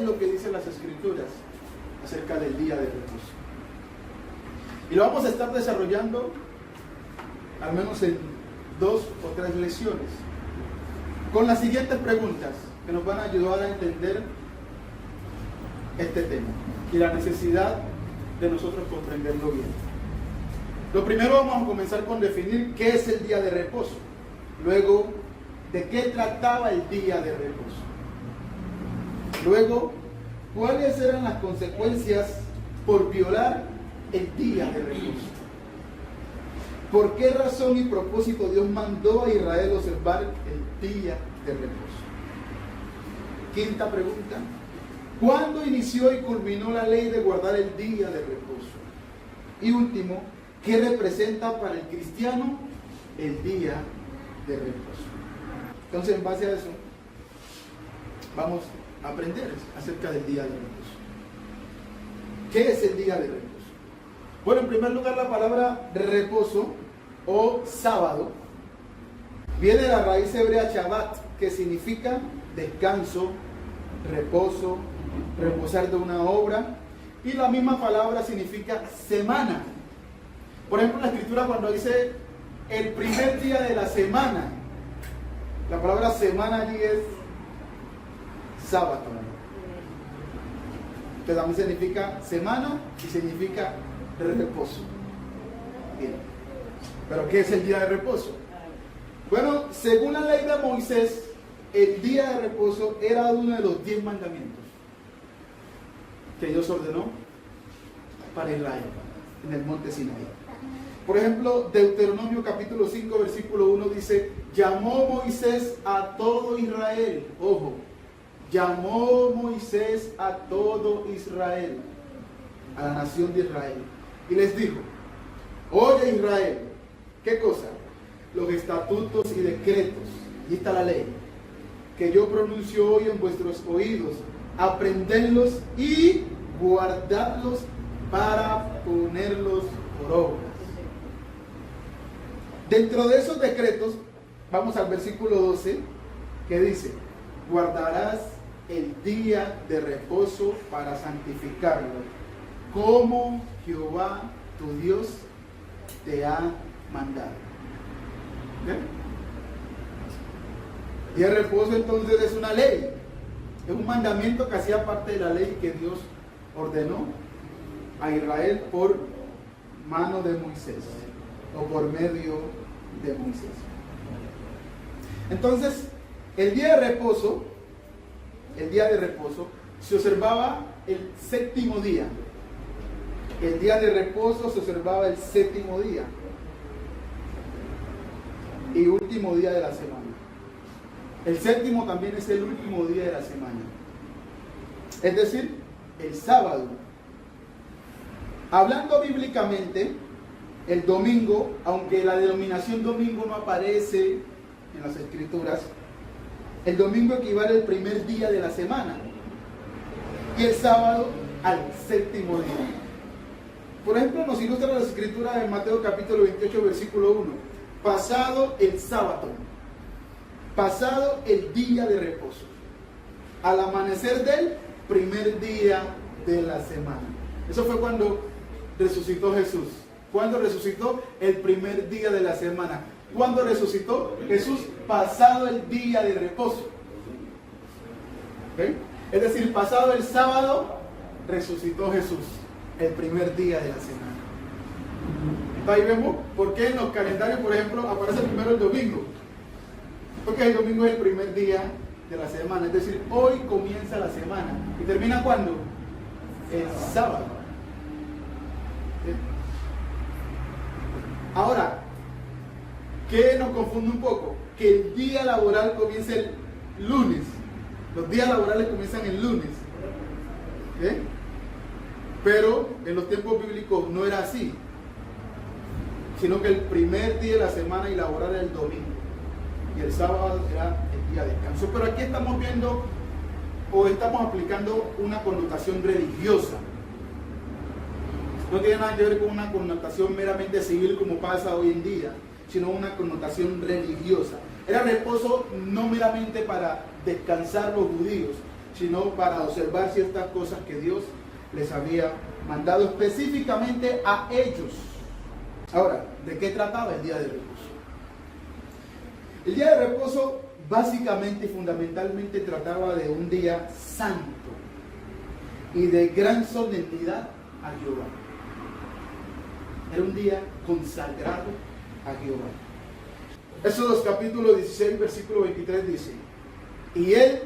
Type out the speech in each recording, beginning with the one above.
lo que dicen las Escrituras acerca del día de reposo. Y lo vamos a estar desarrollando al menos en 2 o 3 lecciones, con las siguientes preguntas que nos van a ayudar a entender este tema y la necesidad de nosotros comprenderlo bien. Lo primero, vamos a comenzar con definir qué es el día de reposo. Luego, de qué trataba el día de reposo. Luego, cuáles eran las consecuencias por violar el día de reposo. ¿Por qué razón y propósito Dios mandó a Israel observar el día de reposo? Quinta pregunta: ¿cuándo inició y culminó la ley de guardar el día de reposo? Y último, ¿qué representa para el cristiano el día de reposo? Entonces, en base a eso, vamos a aprender acerca del día de reposo. ¿Qué es el día de reposo? Bueno, en primer lugar, la palabra reposo o sábado viene de la raíz hebrea Shabbat, que significa descanso, reposo, reposar de una obra, y la misma palabra significa semana. Por ejemplo, en la Escritura, cuando dice el primer día de la semana, la palabra semana allí es sábado, que también significa semana y significa reposo. Bien. ¿Pero qué es el día de reposo? Bueno, según la ley de Moisés, el día de reposo era uno de los 10 mandamientos que Dios ordenó para Israel en el monte Sinaí. Por ejemplo, Deuteronomio capítulo 5, versículo 1 dice: llamó Moisés a todo Israel. Ojo, llamó Moisés a todo Israel, a la nación de Israel, y les dijo: oye Israel, ¿qué cosa? Los estatutos y decretos, y está la ley, que yo pronuncio hoy en vuestros oídos, aprendedlos y guardadlos para ponerlos por obras. Dentro de esos decretos, vamos al versículo 12, que dice: guardarás el día de reposo para santificarlo, como Jehová tu Dios te ha mandado. ¿Bien? El día de reposo entonces es una ley, es un mandamiento que hacía parte de la ley que Dios ordenó a Israel por mano de Moisés, o por medio de Moisés. Entonces, el día de reposo se observaba el séptimo día. El día de reposo se observaba el séptimo día y último día de la semana. El séptimo también es el último día de la semana, es decir, el sábado. Hablando bíblicamente, el domingo, aunque la denominación domingo no aparece en las Escrituras, el domingo equivale al primer día de la semana y el sábado al séptimo día. Por ejemplo, nos ilustra las Escrituras en Mateo capítulo 28, versículo 1. Pasado el sábado, pasado el día de reposo, al amanecer del primer día de la semana. Eso fue cuando resucitó Jesús. ¿Cuándo resucitó? El primer día de la semana. ¿Cuándo resucitó Jesús? Pasado el día de reposo. ¿Okay? Es decir, pasado el sábado, resucitó Jesús, el primer día de la semana. Ahí vemos por qué en los calendarios, por ejemplo, aparece primero el domingo. Porque el domingo es el primer día de la semana. Es decir, hoy comienza la semana. ¿Y termina cuándo? El sábado. ¿Sí? Ahora, ¿qué nos confunde un poco? Que el día laboral comienza el lunes. Los días laborales comienzan el lunes. ¿Sí? Pero en los tiempos bíblicos no era así, sino que el primer día de la semana y laboral era el domingo y el sábado era el día de descanso. Pero aquí estamos viendo o estamos aplicando una connotación religiosa. No tiene nada que ver con una connotación meramente civil como pasa hoy en día, sino una connotación religiosa. Era reposo no meramente para descansar los judíos, sino para observar ciertas cosas que Dios les había mandado específicamente a ellos. Ahora, ¿de qué trataba el día de reposo? El día de reposo básicamente y fundamentalmente trataba de un día santo y de gran solemnidad a Jehová. Era un día consagrado a Jehová. Éxodo capítulo 16, versículo 23 dice: y él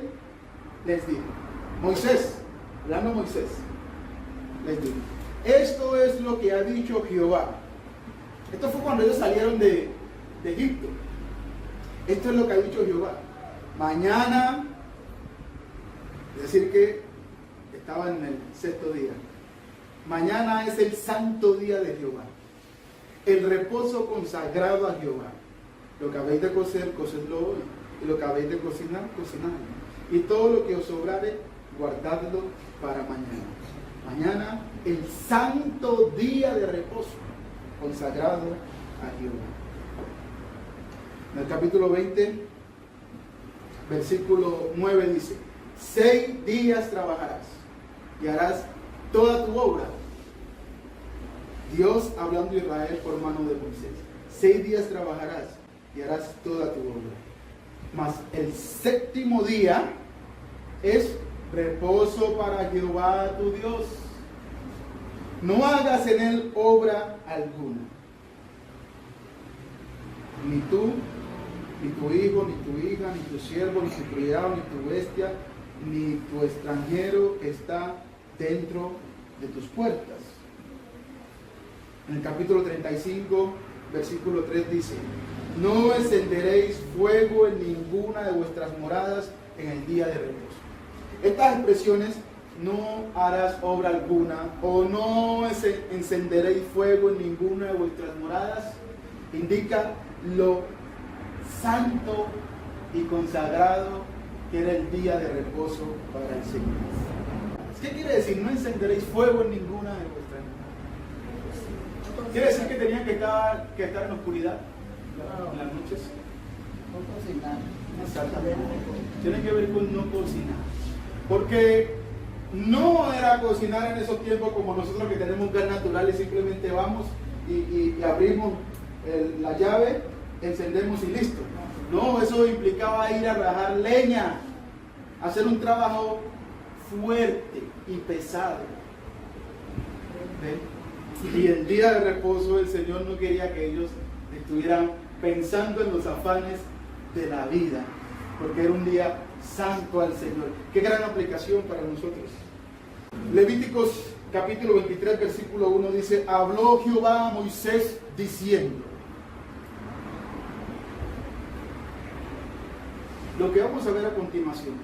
les dijo, Moisés, hablando Moisés, les dijo, esto es lo que ha dicho Jehová. Esto fue cuando ellos salieron de Egipto. Esto es lo que ha dicho Jehová. Mañana, es decir que estaba en el sexto día. Mañana es el santo día de Jehová. El reposo consagrado a Jehová. Lo que habéis de cocer, cocedlo hoy. Y lo que habéis de cocinar, cocinadlo. Y todo lo que os sobrare, guardadlo para mañana. Mañana, el santo día de reposo consagrado a Jehová. En el capítulo 20, versículo 9 dice: 6 días trabajarás y harás toda tu obra. Dios hablando a Israel por mano de Moisés. 6 días trabajarás y harás toda tu obra. Mas el séptimo día es reposo para Jehová tu Dios. No hagas en él obra alguna. Ni tú, ni tu hijo, ni tu hija, ni tu siervo, ni tu criado, ni tu bestia, ni tu extranjero que está dentro de tus puertas. En el capítulo 35, versículo 3 dice: no encenderéis fuego en ninguna de vuestras moradas en el día de reposo. Estas expresiones, no harás obra alguna, o no encenderéis fuego en ninguna de vuestras moradas, indica lo santo y consagrado que era el día de reposo para el Señor. ¿Qué quiere decir? No encenderéis fuego en ninguna de vuestras moradas. ¿Quiere decir que tenían que estar en oscuridad en las noches? No cocinar. Exactamente. Tiene que ver con no cocinar. Porque no era cocinar en esos tiempos como nosotros que tenemos gas natural y simplemente vamos y abrimos la llave, encendemos y listo. No, eso implicaba ir a rajar leña, hacer un trabajo fuerte y pesado. ¿Ven? Y el día de reposo el Señor no quería que ellos estuvieran pensando en los afanes de la vida, porque era un día santo al Señor. Qué gran aplicación para nosotros. Levíticos capítulo 23 versículo 1 dice: habló Jehová a Moisés diciendo. Lo que vamos a ver a continuación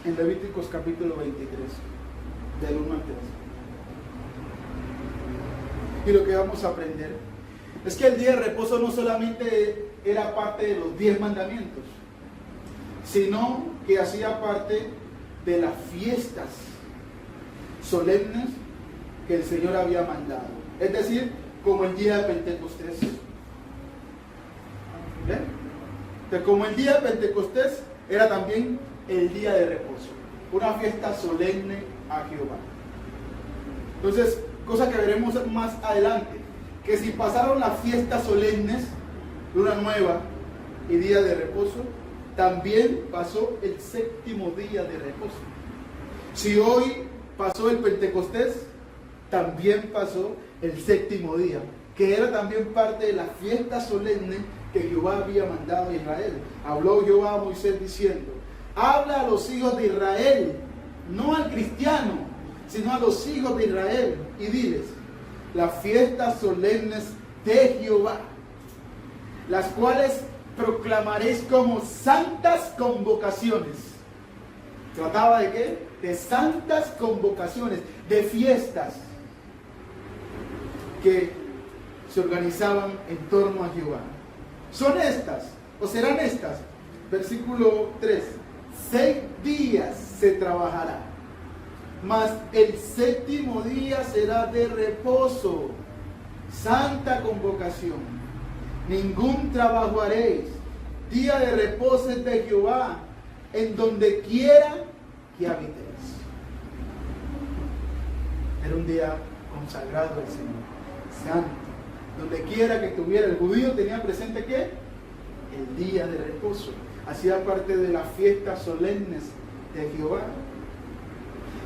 en Levíticos capítulo 23 del 1 al 3, y lo que vamos a aprender es que el día de reposo no solamente era parte de los 10 mandamientos, sino que hacía parte de las fiestas solemnes que el Señor había mandado. Es decir, como el día de Pentecostés. ¿Ven? Que como el día de Pentecostés era también el día de reposo, una fiesta solemne a Jehová. Entonces, cosa que veremos más adelante, que si pasaron las fiestas solemnes, luna nueva y día de reposo, también pasó el séptimo día de reposo. Si hoy pasó el Pentecostés, también pasó el séptimo día, que era también parte de la fiesta solemne que Jehová había mandado a Israel. Habló Jehová a Moisés diciendo: habla a los hijos de Israel, no al cristiano, sino a los hijos de Israel, y diles: las fiestas solemnes de Jehová, las cuales proclamaréis como santas convocaciones. ¿Trataba de qué? De santas convocaciones, de fiestas que se organizaban en torno a Jehová. Son estas, o serán estas, versículo 3: 6 días se trabajará, mas el séptimo día será de reposo, santa convocación. Ningún trabajo haréis. Día de reposo es de Jehová, en donde quiera que habitéis. Era un día consagrado al Señor, santo. Donde quiera que estuviera el judío tenía presente ¿qué? El día de reposo. Hacía parte de las fiestas solemnes de Jehová.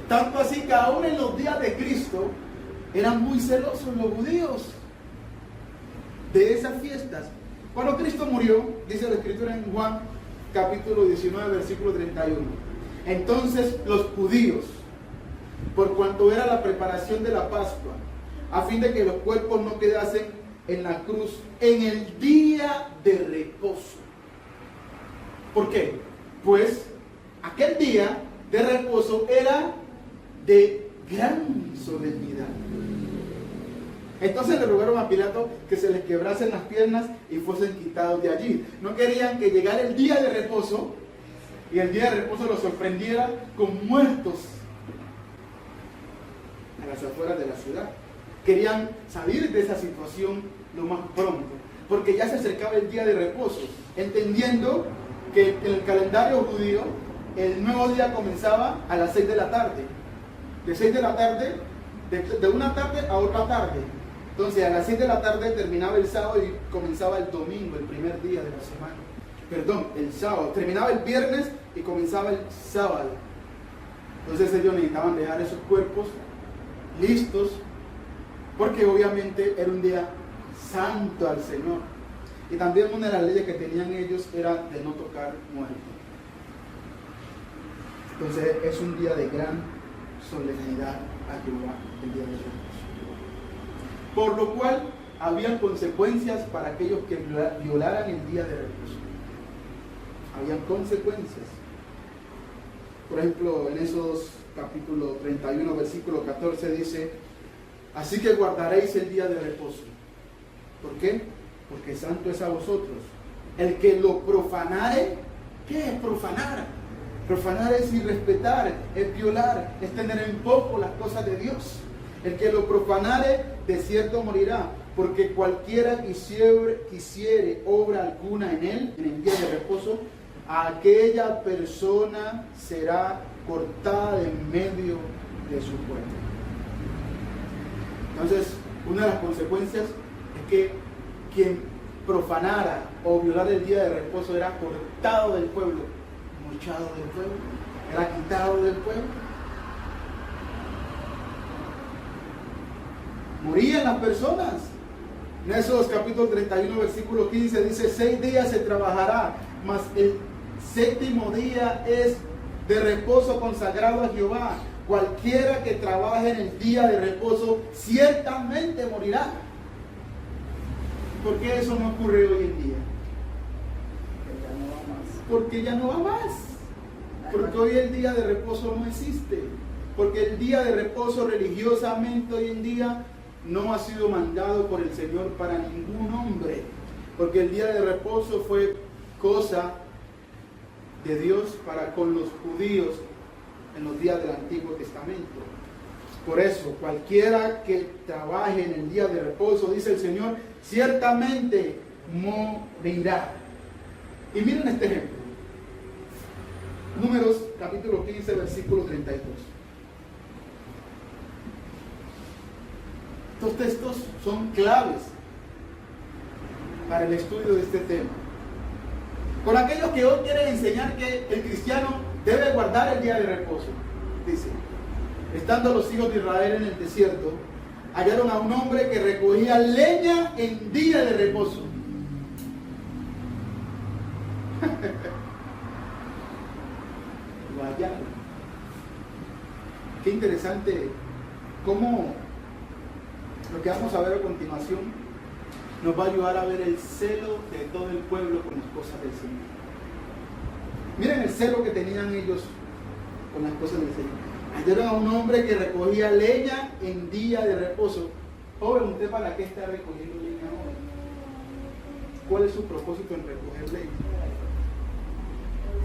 Tanto así que aún en los días de Cristo eran muy celosos los judíos de esas fiestas. Cuando Cristo murió, dice la Escritura en Juan capítulo 19, versículo 31. Entonces los judíos, por cuanto era la preparación de la Pascua, a fin de que los cuerpos no quedasen en la cruz en el día de reposo. ¿Por qué? Pues aquel día de reposo era de gran solemnidad. Entonces le rogaron a Pilato que se les quebrasen las piernas y fuesen quitados de allí. No querían que llegara el día de reposo y el día de reposo los sorprendiera con muertos a las afueras de la ciudad. Querían salir de esa situación lo más pronto, porque ya se acercaba el día de reposo, entendiendo que en el calendario judío el nuevo día comenzaba a las 6 de la tarde. De 6 de la tarde, de una tarde a otra tarde. Entonces a las 6 de la tarde terminaba el sábado y comenzaba el domingo, el primer día de la semana. Perdón, el sábado. Terminaba el viernes y comenzaba el sábado. Entonces ellos necesitaban dejar esos cuerpos listos, porque obviamente era un día santo al Señor. Y también una de las leyes que tenían ellos era de no tocar muertos. Entonces es un día de gran solemnidad a Jehová, el día de reposo. Por lo cual había consecuencias para aquellos que violaran el día de reposo. Habían consecuencias. Por ejemplo, en esos capítulo 31, versículo 14 dice: así que guardaréis el día de reposo. ¿Por qué? Porque santo es a vosotros. El que lo profanare, ¿qué es profanar? Profanar es irrespetar, es violar, es tener en poco las cosas de Dios. El que lo profanare, de cierto morirá, porque cualquiera quisiere obra alguna en él, en el día de reposo, aquella persona será cortada de en medio de su pueblo. Entonces, una de las consecuencias es que quien profanara o violara el día de reposo era cortado del pueblo, mochado del pueblo, era quitado del pueblo. Morían las personas. En esos capítulo 31, versículo 15 dice: 6 días se trabajará, mas el séptimo día es de reposo consagrado a Jehová. Cualquiera que trabaje en el día de reposo ciertamente morirá. ¿Por qué eso no ocurre hoy en día? Porque ya no va más. Porque hoy el día de reposo no existe. Porque el día de reposo religiosamente hoy en día no ha sido mandado por el Señor para ningún hombre. Porque el día de reposo fue cosa de Dios para con los judíos en los días del Antiguo Testamento. Por eso, cualquiera que trabaje en el día de reposo, dice el Señor, ciertamente morirá. Y miren este ejemplo. Números capítulo 15, versículo 32. Estos textos son claves para el estudio de este tema. Con aquellos que hoy quieren enseñar que el cristiano debe guardar el día de reposo, dice: estando los hijos de Israel en el desierto, hallaron a un hombre que recogía leña en día de reposo. Lo hallaron. Qué interesante cómo lo que vamos a ver a continuación nos va a ayudar a ver el celo de todo el pueblo con las cosas del Señor. Miren el celo que tenían ellos con las cosas del Señor. Hallaron a un hombre que recogía leña en día de reposo. Joven, ¿usted para qué está recogiendo leña ahora? ¿Cuál es su propósito en recoger leña?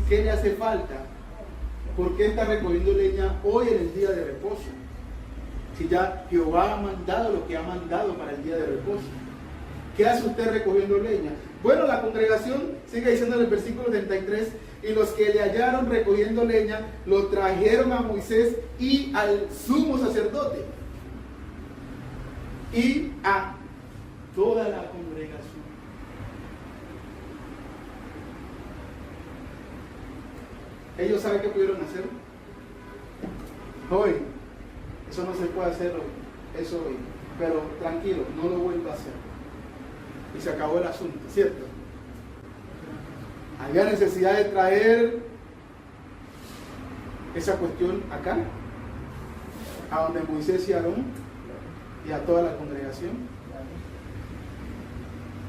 ¿Qué le hace falta? ¿Por qué está recogiendo leña hoy en el día de reposo? Si ya Jehová ha mandado lo que ha mandado para el día de reposo. ¿Qué hace usted recogiendo leña? Bueno, la congregación sigue diciendo en el versículo 33: y los que le hallaron recogiendo leña lo trajeron a Moisés y al sumo sacerdote. y a toda la congregación. ¿Ellos saben qué pudieron hacer? Hoy, eso no se puede hacer hoy, eso hoy, pero tranquilo, no lo vuelva a hacer. Y se acabó el asunto, ¿cierto? Había necesidad de traer esa cuestión acá, a donde Moisés y Aarón y a toda la congregación.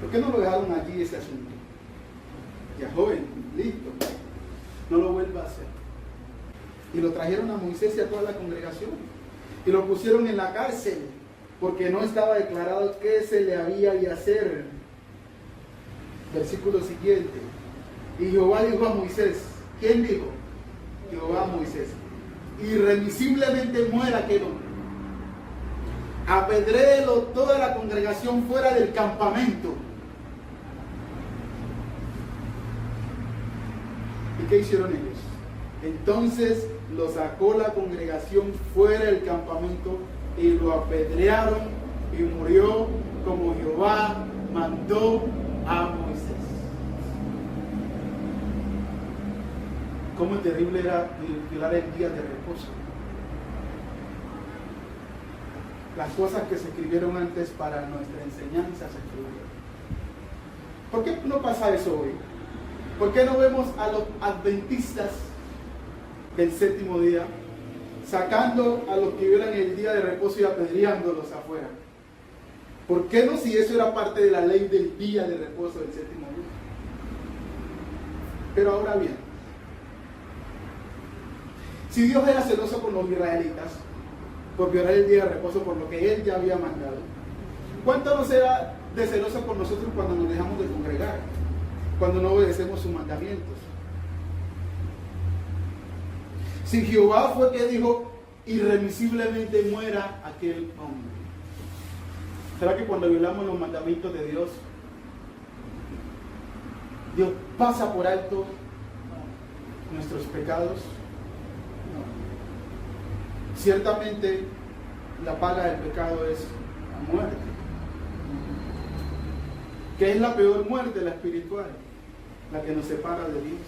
¿Por qué no lo dejaron allí ese asunto? Ya joven, listo, no lo vuelva a hacer. Y lo trajeron a Moisés y a toda la congregación y lo pusieron en la cárcel porque no estaba declarado qué se le había de hacer. Versículo siguiente. Y Jehová dijo a Moisés, ¿quién dijo? Jehová a Moisés, irremisiblemente muera aquel hombre. Apedréelo toda la congregación fuera del campamento. ¿Y qué hicieron ellos? Entonces lo sacó la congregación fuera del campamento y lo apedrearon y murió como Jehová mandó a Moisés. Cómo terrible era violar el día de reposo. Las cosas que se escribieron antes para nuestra enseñanza se escribieron. ¿Por qué no pasa eso hoy? ¿Por qué no vemos a los adventistas del séptimo día sacando a los que violan el día de reposo y apedreándolos afuera? ¿Por qué no, si eso era parte de la ley del día de reposo del séptimo día? Pero ahora bien, si Dios era celoso con los israelitas por violar el día de reposo por lo que Él ya había mandado, ¿cuánto no será de celoso con nosotros cuando nos dejamos de congregar? Cuando no obedecemos sus mandamientos. Si Jehová fue que dijo, irremisiblemente muera aquel hombre, ¿será que cuando violamos los mandamientos de Dios, Dios pasa por alto nuestros pecados? No. Ciertamente la paga del pecado es la muerte. ¿Qué es la peor muerte? La espiritual, la que nos separa de Dios.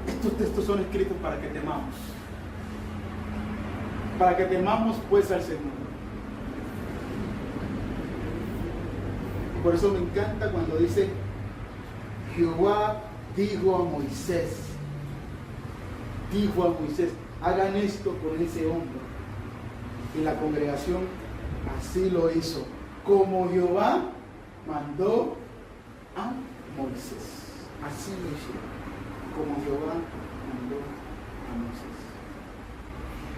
Estos textos son escritos para que temamos. Para que temamos pues al Señor. Por eso me encanta cuando dice, Jehová dijo a Moisés, hagan esto con ese hombre. Y la congregación así lo hizo, como Jehová mandó a Moisés. Así lo hizo, como Jehová mandó a Moisés.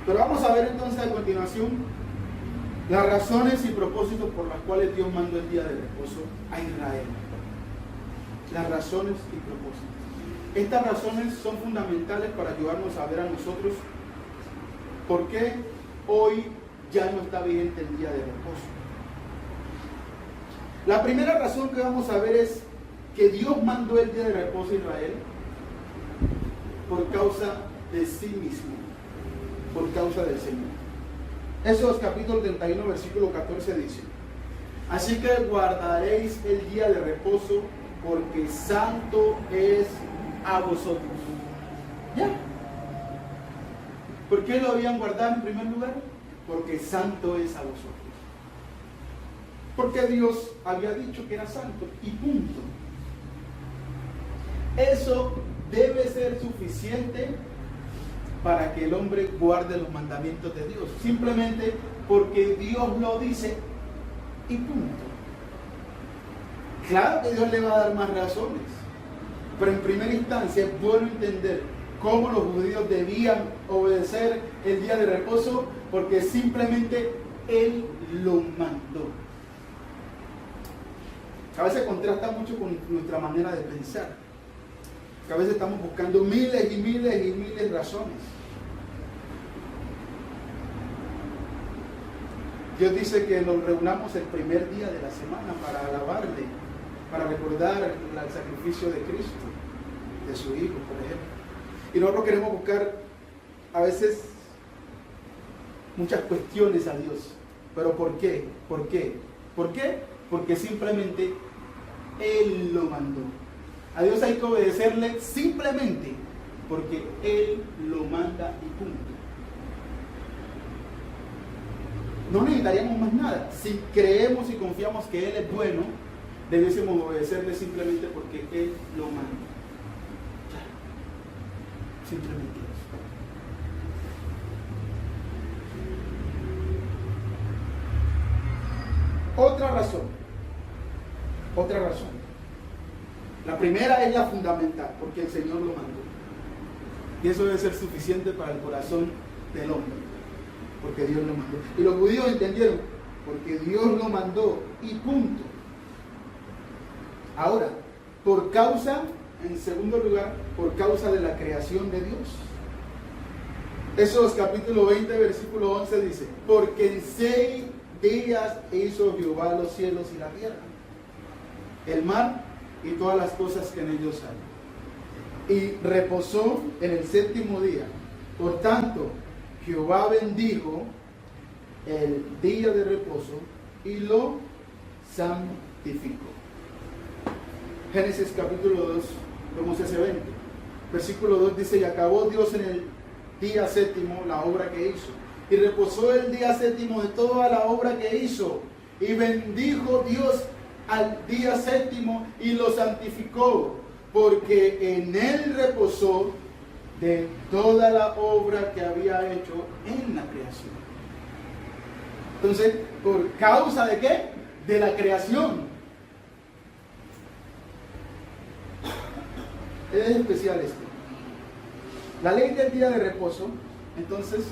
Pero vamos a ver entonces a continuación las razones y propósitos por las cuales Dios mandó el día de reposo a Israel. Las razones y propósitos. Estas razones son fundamentales para ayudarnos a ver a nosotros por qué hoy ya no está vigente el día de reposo. La primera razón que vamos a ver es que Dios mandó el día de reposo a Israel por causa de sí mismo, por causa del Señor. Éxodo capítulo 31, versículo 14 dice, así que guardaréis el día de reposo porque santo es a vosotros. ¿Ya? ¿Por qué lo habían guardado en primer lugar? Porque santo es a vosotros. Porque Dios había dicho que era santo y punto. Eso debe ser suficiente para que el hombre guarde los mandamientos de Dios. Simplemente porque Dios lo dice y punto. Claro que Dios le va a dar más razones, pero en primera instancia es bueno entender cómo los judíos debían obedecer el día de reposo, porque simplemente Él lo mandó. A veces contrasta mucho con nuestra manera de pensar, que a veces estamos buscando miles y miles y miles de razones. Dios dice que nos reunamos el primer día de la semana para alabarle, para recordar el sacrificio de Cristo, de su Hijo, por ejemplo. Y nosotros queremos buscar a veces muchas cuestiones a Dios. ¿Pero por qué? ¿Por qué? ¿Por qué? Porque simplemente Él lo mandó. A Dios hay que obedecerle simplemente porque Él lo manda y punto. No necesitaríamos más nada. Si creemos y confiamos que Él es bueno, debiésemos obedecerle simplemente porque Él lo manda. Ya. Simplemente eso. Otra razón. La primera es la fundamental, porque el Señor lo mandó. Y eso debe ser suficiente para el corazón del hombre, porque Dios lo mandó. Y los judíos entendieron, porque Dios lo mandó y punto. Ahora, en segundo lugar, por causa de la creación de Dios. Éxodo capítulo 20, versículo 11 dice, porque en 6 días hizo Jehová los cielos y la tierra, el mar y todas las cosas que en ellos hay. Y reposó en el 7º día. Por tanto, Jehová bendijo el día de reposo y lo santificó. Génesis capítulo 2, vemos ese evento. Versículo 2 dice, y acabó Dios en el día 7º la obra que hizo. Y reposó el día 7º de toda la obra que hizo. Y bendijo Dios al día 7º y lo santificó, porque en él reposó de toda la obra que había hecho en la creación. Entonces, ¿por causa de qué? De la creación. Es especial esto. La ley del día de reposo, entonces,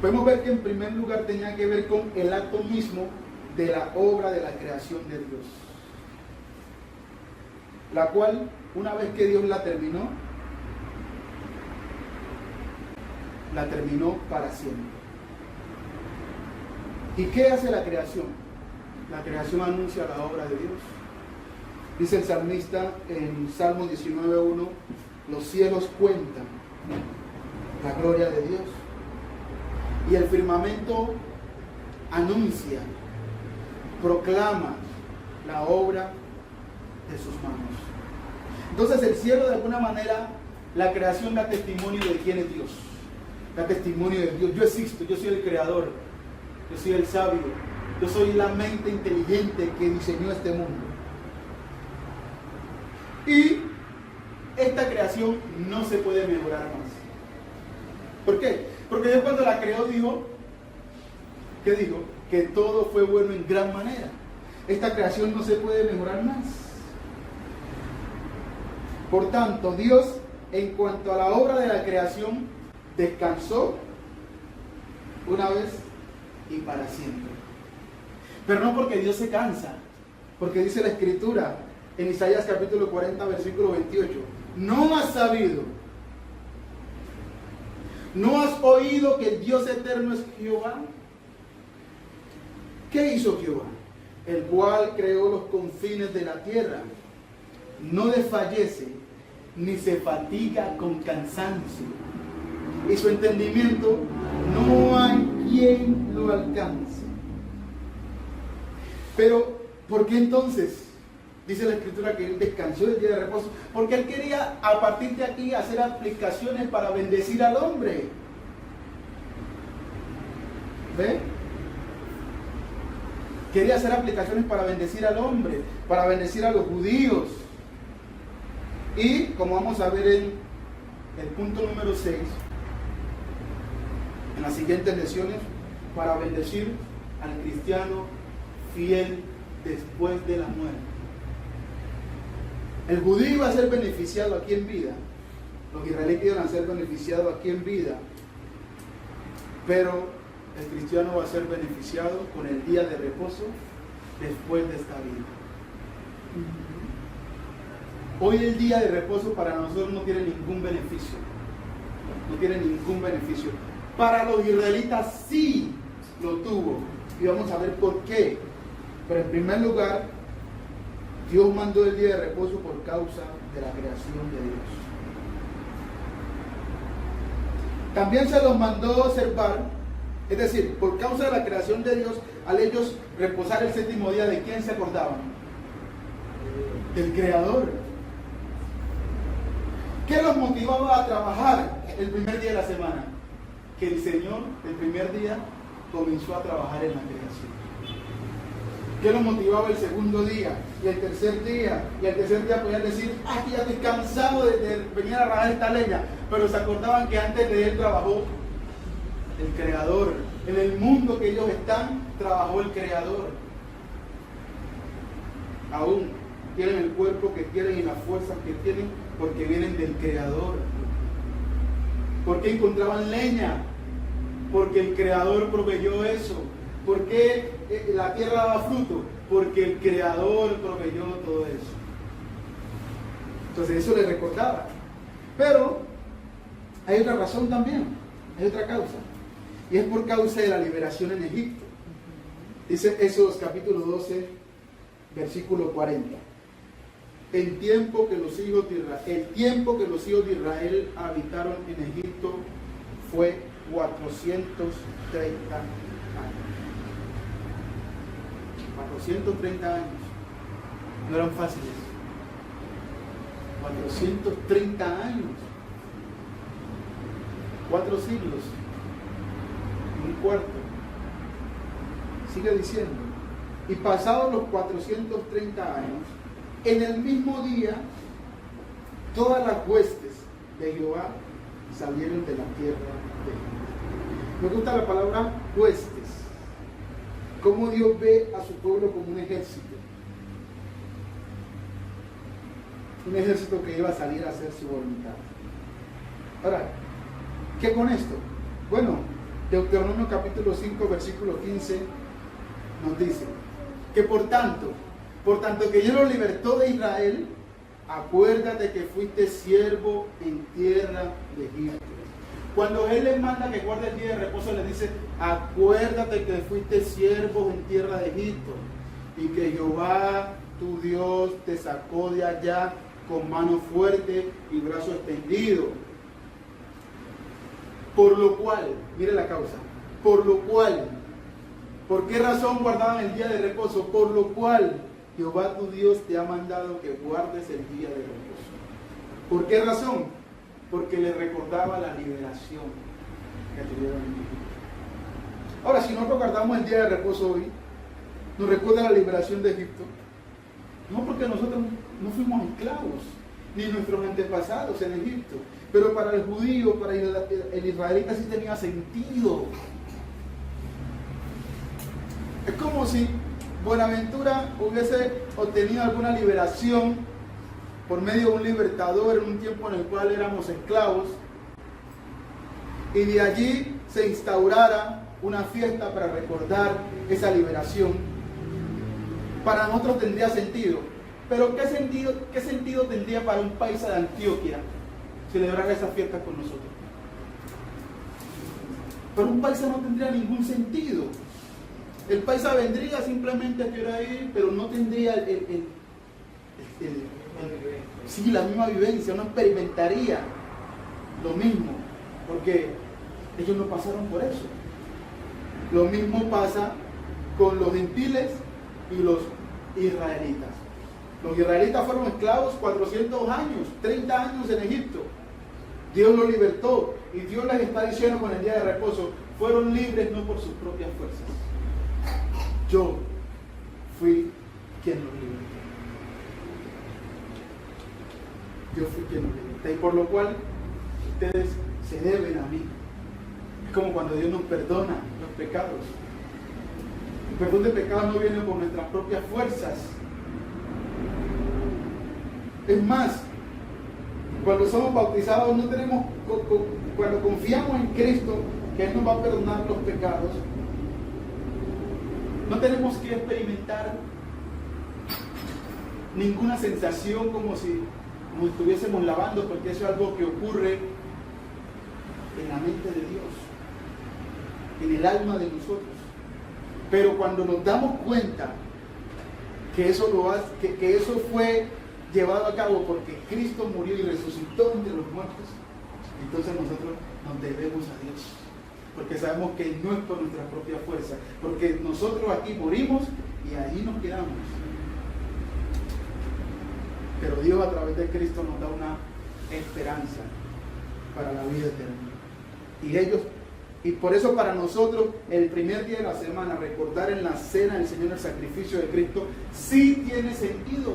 podemos ver que en primer lugar tenía que ver con el acto mismo de la obra de la creación de Dios, la cual, una vez que Dios la terminó para siempre. ¿Y qué hace la creación? La creación anuncia la obra de Dios. Dice el salmista en Salmo 19:1, los cielos cuentan la gloria de Dios y el firmamento anuncia, proclama la obra de sus manos. Entonces el cielo, de alguna manera, la creación da testimonio de quién es Dios, da testimonio de Dios. Yo existo, yo soy el creador, yo soy el sabio, yo soy la mente inteligente que diseñó este mundo. Y esta creación no se puede mejorar más. ¿Por qué? Porque Dios, cuando la creó, dijo, ¿qué dijo? Que todo fue bueno en gran manera. Esta creación no se puede mejorar más. Por tanto, Dios, en cuanto a la obra de la creación, descansó una vez y para siempre. Pero no porque Dios se cansa, porque dice la Escritura en Isaías capítulo 40, versículo 28, ¿no has sabido? ¿No has oído que el Dios eterno es Jehová? ¿Qué hizo Jehová? El cual creó los confines de la tierra. No desfallece, ni se fatiga con cansancio. Y su entendimiento no hay quien lo alcance. Pero, ¿por qué entonces? Dice la Escritura que él descansó el día de reposo, porque él quería a partir de aquí hacer aplicaciones para bendecir al hombre. ¿Ve? Quería hacer aplicaciones para bendecir al hombre, para bendecir a los judíos. Y como vamos a ver en el punto número 6, en las siguientes lecciones, para bendecir al cristiano fiel después de la muerte. El judío iba a ser beneficiado aquí en vida, los israelitas iban a ser beneficiados aquí en vida, pero el cristiano va a ser beneficiado con el día de reposo después de esta vida. Hoy el día de reposo para nosotros no tiene ningún beneficio, no tiene ningún beneficio. Para los israelitas sí lo tuvo, y vamos a ver por qué. Pero en primer lugar, Dios mandó el día de reposo por causa de la creación de Dios. También se los mandó observar, es decir, por causa de la creación de Dios, al ellos reposar el séptimo día, ¿de quién se acordaban? Del Creador. ¿Qué los motivaba a trabajar el primer día de la semana? Que el Señor, el primer día, comenzó a trabajar en la creación. ¿Qué los motivaba el segundo día? Y el tercer día. Y el tercer día podían decir, que ya estoy cansado de venir a rajar esta leña. Pero se acordaban que antes de él trabajó el Creador. En el mundo que ellos están, trabajó el Creador. Aún tienen el cuerpo que tienen y las fuerzas que tienen porque vienen del Creador. ¿Por qué encontraban leña? Porque el Creador proveyó eso. ¿Por qué la tierra daba fruto? Porque el Creador proveyó todo eso. Entonces eso les recordaba. Pero hay otra razón también, hay otra causa. Y es por causa de la liberación en Egipto. Dice Éxodo capítulo 12, versículo 40. El tiempo que los hijos de Israel habitaron en Egipto fue 430 años. 430 años. No eran fáciles. 430 años. 4 siglos. Un cuarto. Sigue diciendo. Y pasados los 430 años, en el mismo día, todas las huestes de Jehová salieron de la tierra de Egipto. Me gusta la palabra huestes. Cómo Dios ve a su pueblo como un ejército. Un ejército que iba a salir a hacer su voluntad. Ahora, ¿qué con esto? Bueno, Deuteronomio capítulo 5, versículo 15 nos dice que por tanto que Dios lo libertó de Israel, acuérdate que fuiste siervo en tierra de Egipto. Cuando Él les manda que guarde el día de reposo, les dice, acuérdate que fuiste siervo en tierra de Egipto y que Jehová, tu Dios, te sacó de allá con mano fuerte y brazo extendido. Por lo cual, mire la causa, por lo cual, ¿por qué razón guardaban el día de reposo? Por lo cual Jehová tu Dios te ha mandado que guardes el día de reposo. ¿Por qué razón? Porque le recordaba la liberación que tuvieron en Egipto. Ahora, si nosotros guardamos el día de reposo hoy, nos recuerda la liberación de Egipto. No porque nosotros no fuimos esclavos, ni nuestros antepasados en Egipto. Pero para el judío, para el israelita sí tenía sentido. Es como si Buenaventura hubiese obtenido alguna liberación por medio de un libertador en un tiempo en el cual éramos esclavos, y de allí se instaurara una fiesta para recordar esa liberación. Para nosotros tendría sentido. Pero ¿qué sentido tendría para un paisa de Antioquia celebrar esa fiesta con nosotros? Para un paisa no tendría ningún sentido. El paisa vendría simplemente a querer ahí, pero no tendría la misma vivencia, no experimentaría lo mismo, porque ellos no pasaron por eso. Lo mismo pasa con los gentiles y los israelitas. Los israelitas fueron esclavos 400 años, 30 años en Egipto. Dios los libertó y Dios les está diciendo con el día de reposo, fueron libres no por sus propias fuerzas. Yo fui quien los libertó. Yo fui quien los libertó. Y por lo cual ustedes se deben a mí. Es como cuando Dios nos perdona los pecados. El perdón de pecados no viene por nuestras propias fuerzas. Es más, cuando somos bautizados no tenemos, cuando confiamos en Cristo, que Él nos va a perdonar los pecados, no tenemos que experimentar ninguna sensación como si nos estuviésemos lavando, porque eso es algo que ocurre en la mente de Dios, en el alma de nosotros. Pero cuando nos damos cuenta que eso fue llevado a cabo porque Cristo murió y resucitó entre los muertos, Entonces nosotros nos debemos a Dios, porque sabemos que no es por nuestra propia fuerza, porque nosotros aquí morimos y ahí nos quedamos. Pero Dios a través de Cristo nos da una esperanza para la vida eterna. Y por eso para nosotros el primer día de la semana recordar en la cena del Señor el sacrificio de Cristo sí tiene sentido,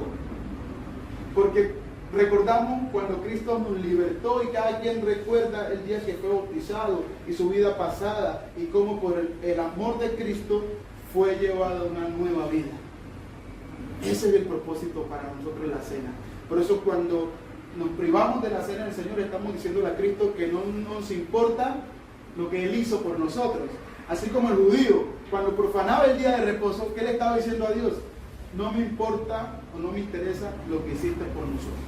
porque recordamos cuando Cristo nos libertó y cada quien recuerda el día que fue bautizado y su vida pasada y cómo por el amor de Cristo fue llevado a una nueva vida. Ese es el propósito para nosotros en la cena. Por eso cuando nos privamos de la cena del Señor estamos diciéndole a Cristo que no nos importa lo que Él hizo por nosotros. Así como el judío cuando profanaba el día de reposo, ¿qué le estaba diciendo a Dios? No me importa o no me interesa lo que hiciste por nosotros,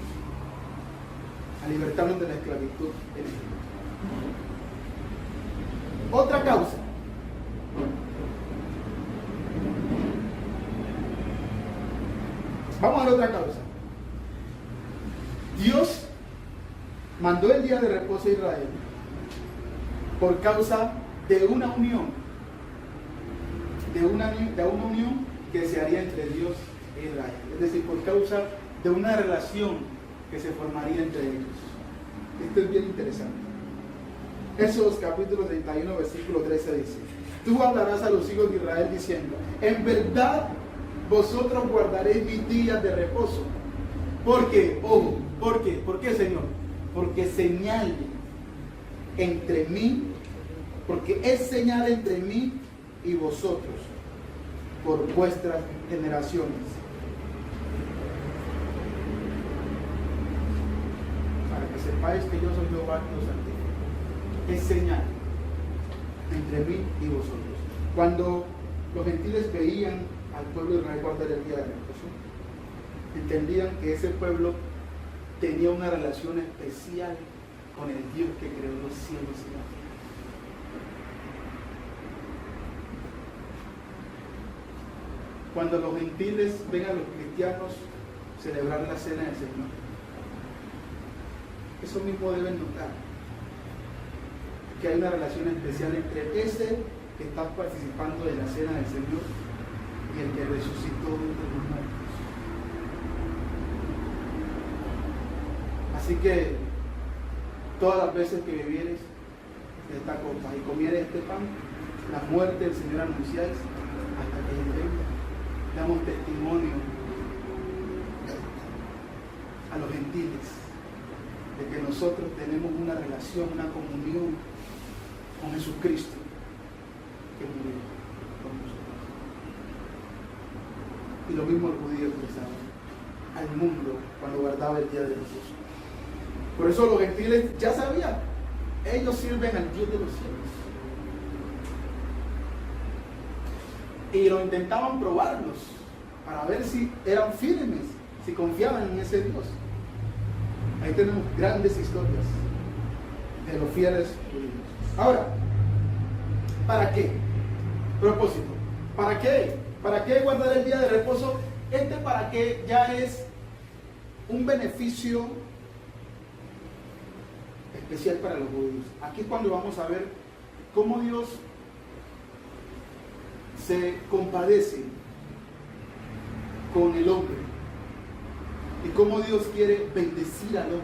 a libertarnos de la esclavitud en Egipto. Otra causa. Vamos a la otra causa. Dios mandó el día de reposo a Israel por causa de una unión, de una unión que se haría entre Dios e Israel. Es decir, por causa de una relación que se formaría entre ellos. Esto es bien interesante. Éxodo capítulo 31, versículo 13 dice: tú hablarás a los hijos de Israel diciendo, en verdad vosotros guardaréis mis días de reposo. ¿Por qué? Ojo, ¿por qué? ¿Por qué, Señor? Porque señal entre mí, porque es señal entre mí y vosotros por vuestras generaciones. Para que sepáis que yo soy Jehová que os santifico. Es señal entre mí y vosotros. Cuando los gentiles veían al pueblo de Israel guardar el día de reposo, entendían que ese pueblo tenía una relación especial con el Dios que creó los cielos y la tierra. Cuando los gentiles ven a los cristianos celebrar la cena del Señor, eso mismo deben notar, que hay una relación especial entre ese que está participando de la cena del Señor y el que resucitó de los muertos. Así que todas las veces que bebieres esta copa y comieres este pan, la muerte del Señor anunciáis hasta que Él venga. Damos testimonio a los gentiles de que nosotros tenemos una relación, una comunión con Jesucristo que murió por nosotros. Y lo mismo el judío expresaba al mundo cuando guardaba el día de reposo. Por eso los gentiles ya sabían, ellos sirven al Dios de los cielos. Y lo intentaban probarlos para ver si eran firmes, si confiaban en ese Dios. Ahí tenemos grandes historias de los fieles judíos. Ahora, ¿para qué? Propósito. ¿Para qué? ¿Para qué guardar el día de reposo? ¿Para qué? Ya es un beneficio especial para los judíos. Aquí es cuando vamos a ver cómo Dios se compadece con el hombre y cómo Dios quiere bendecir al hombre.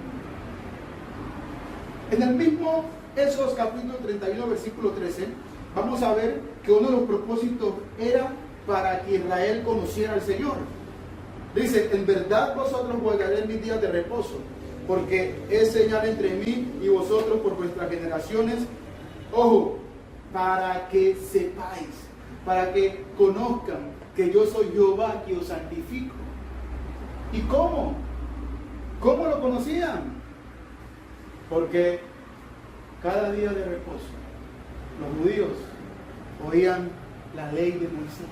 En el mismo Éxodo capítulo 31 versículo 13 vamos a ver que uno de los propósitos era para que Israel conociera al Señor. Dice, en verdad vosotros guardaréis mis días de reposo, porque es señal entre mí y vosotros por vuestras generaciones. Ojo, para que sepáis, para que conozcan que yo soy Jehová que os santifico. ¿Y cómo? ¿Cómo lo conocían? Porque cada día de reposo los judíos oían la ley de Moisés.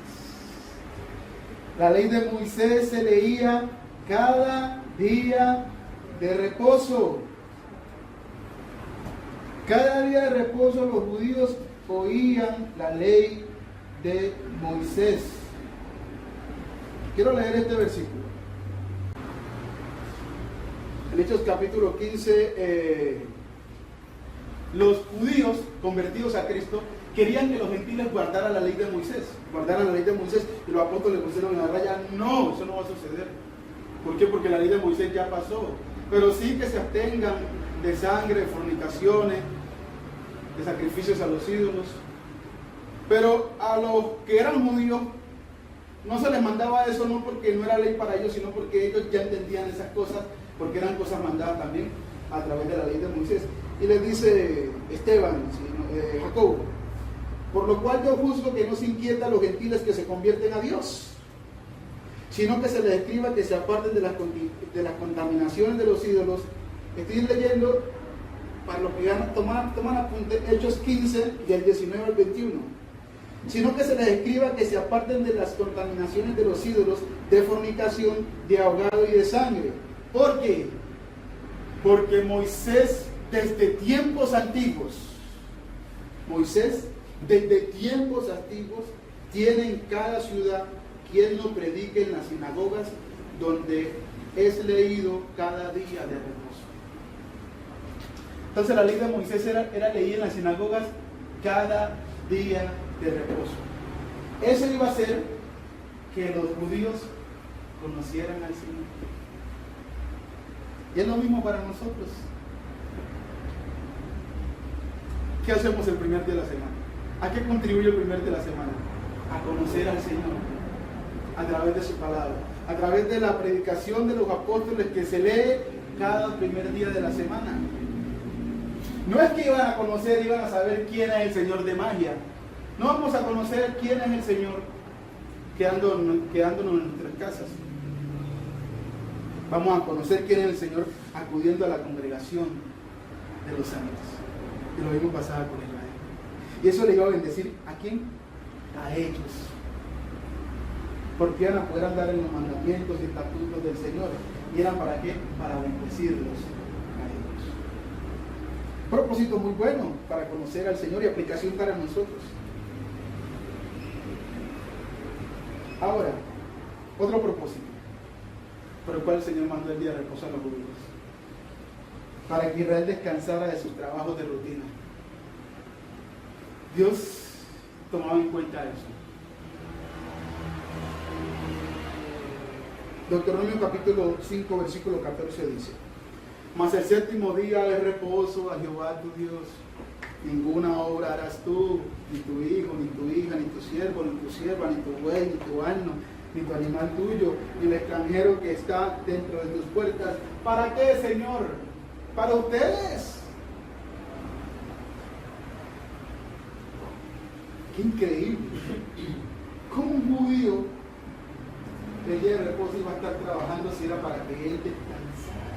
La ley de Moisés se leía cada día de reposo. Cada día de reposo los judíos oían la ley de Moisés. Quiero leer este versículo. En Hechos capítulo 15, Los judíos convertidos a Cristo querían que los gentiles guardaran la ley de Moisés, y los apóstoles pusieron en la raya: no, eso no va a suceder. ¿Por qué? Porque la ley de Moisés ya pasó. Pero sí que se abstengan de sangre, de fornicaciones, de sacrificios a los ídolos. Pero a los que eran judíos no se les mandaba eso, no porque no era ley para ellos, sino porque ellos ya entendían esas cosas, porque eran cosas mandadas también a través de la ley de Moisés. Y les dice Esteban, Jacobo: por lo cual yo juzgo que no se inquieta a los gentiles que se convierten a Dios, sino que se les escriba que se aparten de las contaminaciones de los ídolos. Estoy leyendo, para los que toman apunte, Hechos 15, del 19 al 21. Sino que se les escriba que se aparten de las contaminaciones de los ídolos, de fornicación, de ahogado y de sangre. ¿Por qué? Porque Moisés, desde tiempos antiguos, tiene en cada ciudad quien lo predique en las sinagogas, donde es leído cada día de reposo. Entonces la ley de Moisés era leída en las sinagogas cada día de reposo. Eso iba a hacer que los judíos conocieran al Señor. Y es lo mismo para nosotros. ¿Qué hacemos el primer día de la semana? ¿A qué contribuye el primer día de la semana? A conocer al Señor a través de su palabra, a través de la predicación de los apóstoles que se lee cada primer día de la semana. No es que iban a conocer, iban a saber quién es el Señor de magia. No vamos a conocer quién es el Señor quedándonos en nuestras casas. Vamos a conocer quién es el Señor acudiendo a la congregación de los santos. Y lo vimos pasar por Israel. Y eso le iba a bendecir ¿a quién? A ellos. Porque iban a poder andar en los mandamientos y estatutos del Señor. ¿Y eran para qué? Para bendecirlos a ellos. Propósito muy bueno para conocer al Señor y aplicación para nosotros. Ahora, otro propósito por el cual el Señor mandó el día de reposo a los judíos: para que Israel descansara de sus trabajos de rutina. Dios tomaba en cuenta eso. Deuteronomio capítulo 5, versículo 14 dice: mas el séptimo día es reposo a Jehová tu Dios. Ninguna obra harás tú, ni tu hijo, ni tu hija, ni tu siervo, ni tu sierva, ni tu buey, ni tu asno, ni tu animal tuyo, ni el extranjero que está dentro de tus puertas. ¿Para qué, Señor? Para ustedes. Qué increíble. ¿Cómo un judío el día de reposo iba a estar trabajando si era para que él descansara?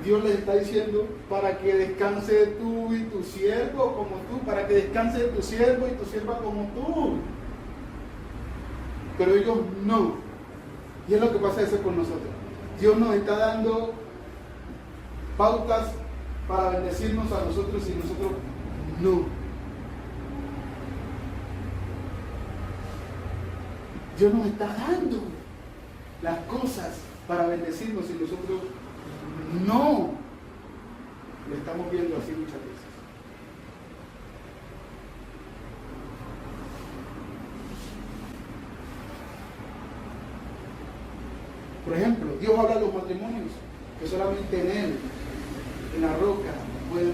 Dios les está diciendo: para que descanse tú y tu siervo como tú, para que descanse tu siervo y tu sierva como tú. Pero ellos no. Y es lo que pasa eso con nosotros. Dios nos está dando pautas para bendecirnos a nosotros y nosotros no. Dios nos está dando las cosas para bendecirnos y nosotros no. Lo estamos viendo así muchas veces. Por ejemplo, Dios habla de los matrimonios, que solamente en Él, en la roca, pueden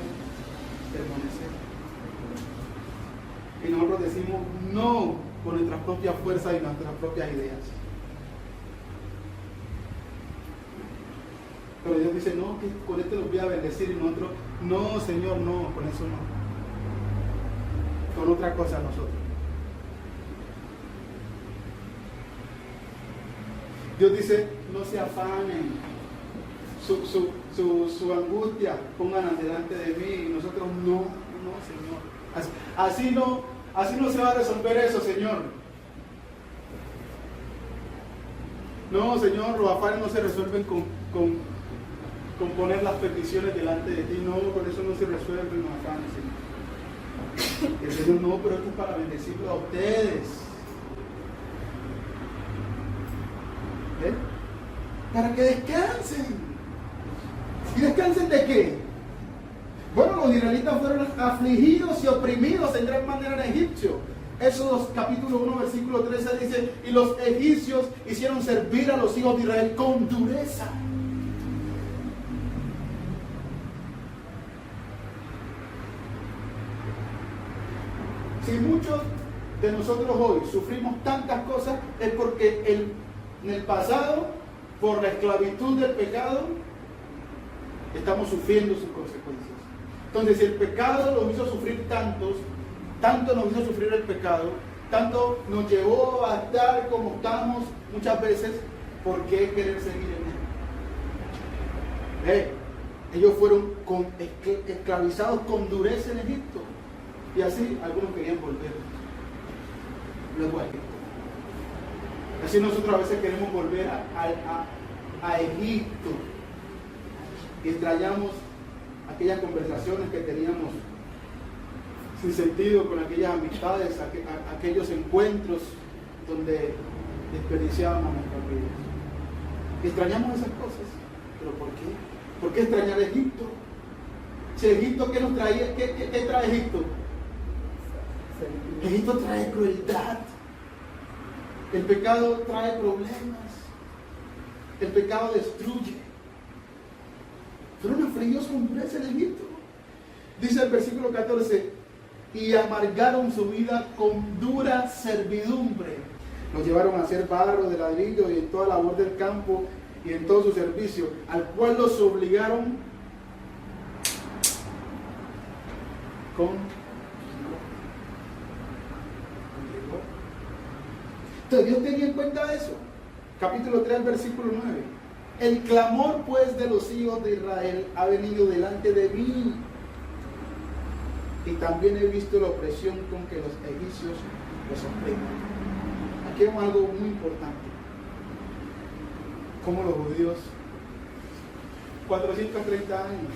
permanecer. Y nosotros decimos no con nuestras propias fuerzas y nuestras propias ideas. Pero Dios dice: no, que con esto los voy a bendecir. Y nosotros: no, Señor, no, con eso no. Con otra cosa nosotros. Dios dice: no se afanen, su angustia pongan delante de mí. Y nosotros: no, Señor. Así no se va a resolver eso, Señor. No, Señor, los afanes no se resuelven con poner las peticiones delante de ti. No, con eso no se resuelven los afanes, Señor. El Señor: no, pero esto es para bendecirlo a ustedes. ¿Para que descansen? ¿Y descansen de qué? Bueno, los israelitas fueron afligidos y oprimidos en gran manera en Egipto. Éxodo capítulo 1, versículo 13 dice: y los egipcios hicieron servir a los hijos de Israel con dureza. Si muchos de nosotros hoy sufrimos tantas cosas, es porque en el pasado, por la esclavitud del pecado, estamos sufriendo sus consecuencias. Entonces, si el pecado nos hizo sufrir tanto nos hizo sufrir el pecado, tanto nos llevó a estar como estamos muchas veces, ¿por qué querer seguir en él? Ellos fueron esclavizados con dureza en Egipto. Y así algunos querían volver luego a Egipto. Así nosotros a veces queremos volver a Egipto. Y extrañamos aquellas conversaciones que teníamos sin sentido, con aquellas amistades, aquellos encuentros donde desperdiciábamos nuestras vidas. Y extrañamos esas cosas. ¿Pero por qué? ¿Por qué extrañar Egipto? Si Egipto, ¿qué nos traía? ¿Qué trae Egipto? Egipto trae crueldad. El pecado trae problemas. El pecado destruye. Fueron afligidos con dureza en Egipto. Dice el versículo 14: y amargaron su vida con dura servidumbre. Los llevaron a hacer barro de ladrillo y en toda labor del campo y en todo su servicio, al cual los obligaron con Entonces Dios tenía en cuenta eso. Capítulo 3, versículo 9. El clamor pues de los hijos de Israel ha venido delante de mí, y también he visto la opresión con que los egipcios los oprimen. Aquí vemos algo muy importante. Como los judíos, 430 años,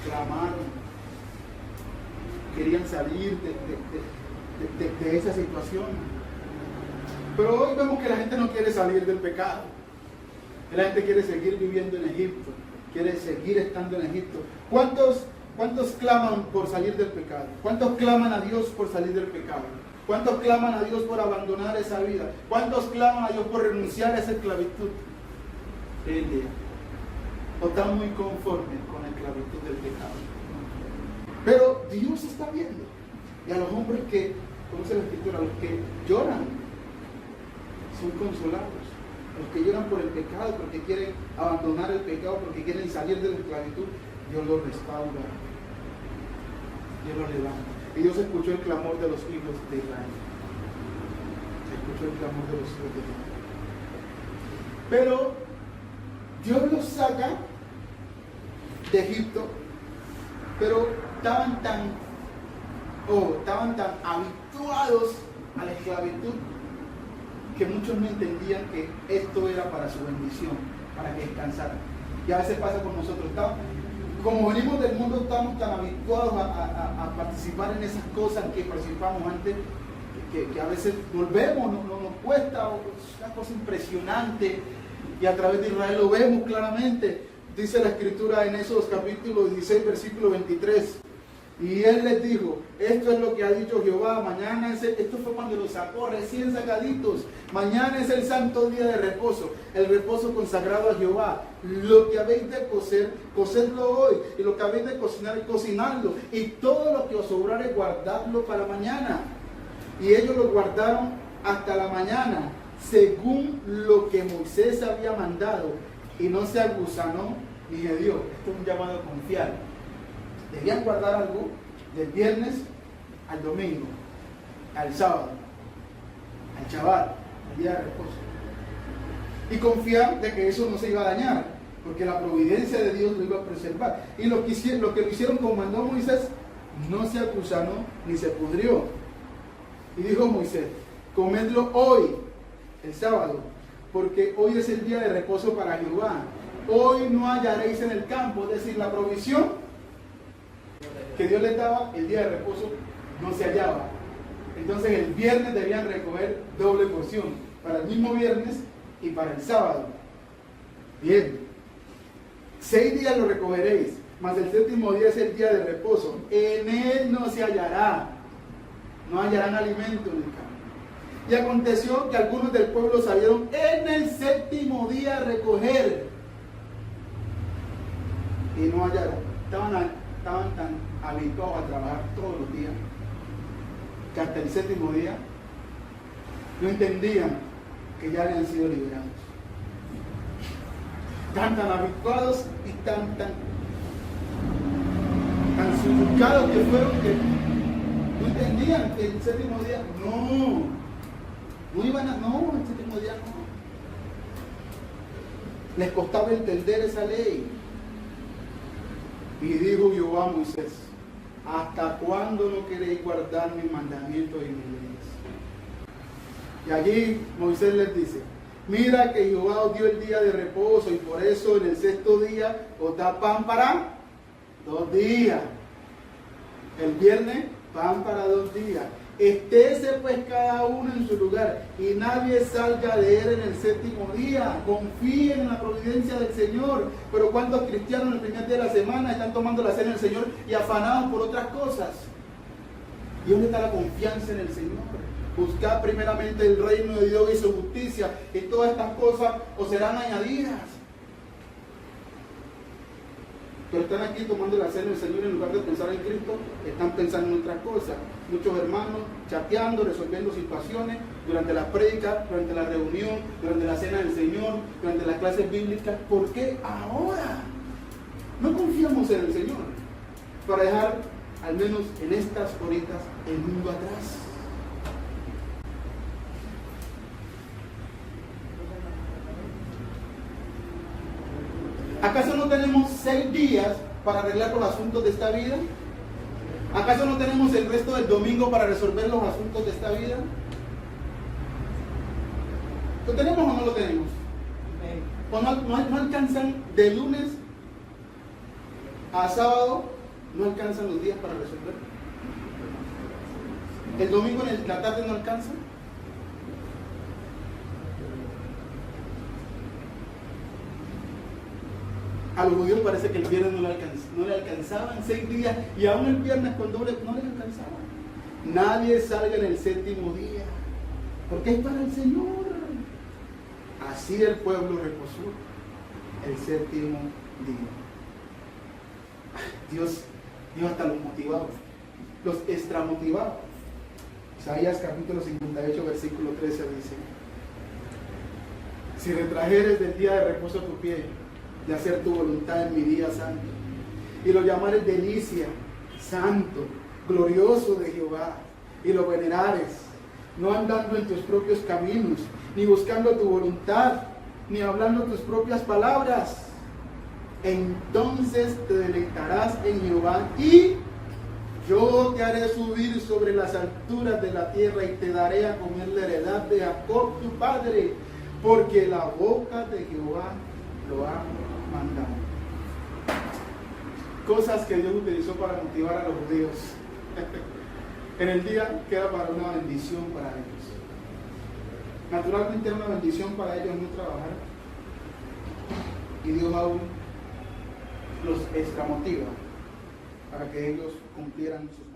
clamaron, querían salir de esa situación. Pero hoy vemos que la gente no quiere salir del pecado. La gente quiere seguir viviendo en Egipto, quiere seguir estando en Egipto. ¿Cuántos claman por salir del pecado? ¿Cuántos claman a Dios por salir del pecado? ¿Cuántos claman a Dios por abandonar esa vida? ¿Cuántos claman a Dios por renunciar a esa esclavitud? ¿O están muy conformes con la esclavitud del pecado? Pero Dios está viendo. Y a los hombres que, como dice la Escritura, a los que lloran, son consolados. Los que lloran por el pecado, porque quieren abandonar el pecado, porque quieren salir de la esclavitud, Dios los restaura. Dios los levanta. Y Dios escuchó el clamor de los hijos de Israel. Escuchó el clamor de los hijos de Israel. Pero Dios los saca de Egipto, pero estaban tan habituados a la esclavitud que muchos no entendían que esto era para su bendición, para que descansaran. Y a veces pasa con nosotros. Como venimos del mundo, estamos tan habituados a participar en esas cosas que participamos antes, que a veces volvemos, nos cuesta, es una cosa impresionante. Y a través de Israel lo vemos claramente. Dice la Escritura en Éxodo capítulo 16, versículo 23. Y él les dijo: esto es lo que ha dicho Jehová, mañana esto fue cuando los sacó recién sacaditos, mañana es el santo día de reposo, el reposo consagrado a Jehová. Lo que habéis de cocer, cocedlo hoy, y lo que habéis de cocinar, cocinadlo, y todo lo que os sobrare, guardadlo para mañana. Y ellos lo guardaron hasta la mañana, según lo que Moisés había mandado, y no se agusanó ni hediondo. Esto es un llamado a confiar. Debían guardar algo del viernes al domingo, al sábado, al Shabbat, al día de reposo. Y confiar de que eso no se iba a dañar, porque la providencia de Dios lo iba a preservar. Y lo que lo hicieron como mandó Moisés, no se acusanó ni se pudrió. Y dijo Moisés: comedlo hoy, el sábado, porque hoy es el día de reposo para Jehová. Hoy no hallaréis en el campo, es decir, la provisión que Dios les daba, el día de reposo no se hallaba. Entonces el viernes debían recoger doble porción, para el mismo viernes y para el sábado. Bien, 6 días lo recogeréis, mas el séptimo día es el día de reposo. En él no se hallará, no hallarán alimento en el campo. Y aconteció que algunos del pueblo salieron en el séptimo día a recoger, y no hallaron. Estaban tan habituados a trabajar todos los días, que hasta el séptimo día no entendían que ya habían sido liberados. Tan habituados y tan subyugados que fueron, que no entendían que el séptimo día no iban a, el séptimo día no. Les costaba entender esa ley. Y dijo Jehová a Moisés: ¿hasta cuándo no queréis guardar mis mandamientos y mis leyes? Y allí Moisés les dice: mira que Jehová os dio el día de reposo, y por eso en el sexto día os da pan para 2 días. El viernes, pan para 2 días. Estése pues cada uno en su lugar, y nadie salga de él en el séptimo día. Confíen en la providencia del Señor. Pero ¿cuántos cristianos el primer día de la semana están tomando la cena del Señor y afanados por otras cosas? ¿Y dónde está la confianza en el Señor? Buscad primeramente el reino de Dios y su justicia, y todas estas cosas os serán añadidas. Pero están aquí tomando la cena del Señor, en lugar de pensar en Cristo, están pensando en otras cosas. Muchos hermanos chateando, resolviendo situaciones durante la prédica, durante la reunión, durante la cena del Señor, durante las clases bíblicas. ¿Por qué ahora no confiamos en el Señor para dejar, al menos en estas horitas, el mundo atrás? ¿Acaso no tenemos 6 días para arreglar los asuntos de esta vida? ¿Acaso no tenemos el resto del domingo para resolver los asuntos de esta vida? ¿Lo tenemos o no lo tenemos? ¿O no alcanzan de lunes a sábado? ¿No alcanzan los días para resolver? ¿El domingo en la tarde no alcanza? A los judíos parece que el viernes no le alcanzaban 6 días, y aún el viernes con doble no les alcanzaba. Nadie salga en el séptimo día, porque es para el Señor. Así el pueblo reposó el séptimo día. Dios hasta los motivados, los extramotivados. Isaías capítulo 58, versículo 13 dice: si retrajeres del día de reposo tu pie, de hacer tu voluntad en mi día santo, y lo llamares delicia, santo, glorioso de Jehová, y lo venerares, no andando en tus propios caminos, ni buscando tu voluntad, ni hablando tus propias palabras, entonces te deleitarás en Jehová, y yo te haré subir sobre las alturas de la tierra, y te daré a comer la heredad de Jacob tu padre, porque la boca de Jehová lo ha mandado. Cosas que Dios utilizó para motivar a los judíos en el día que era para una bendición para ellos. Naturalmente era una bendición para ellos no trabajar, y Dios aún los extramotiva para que ellos cumplieran sus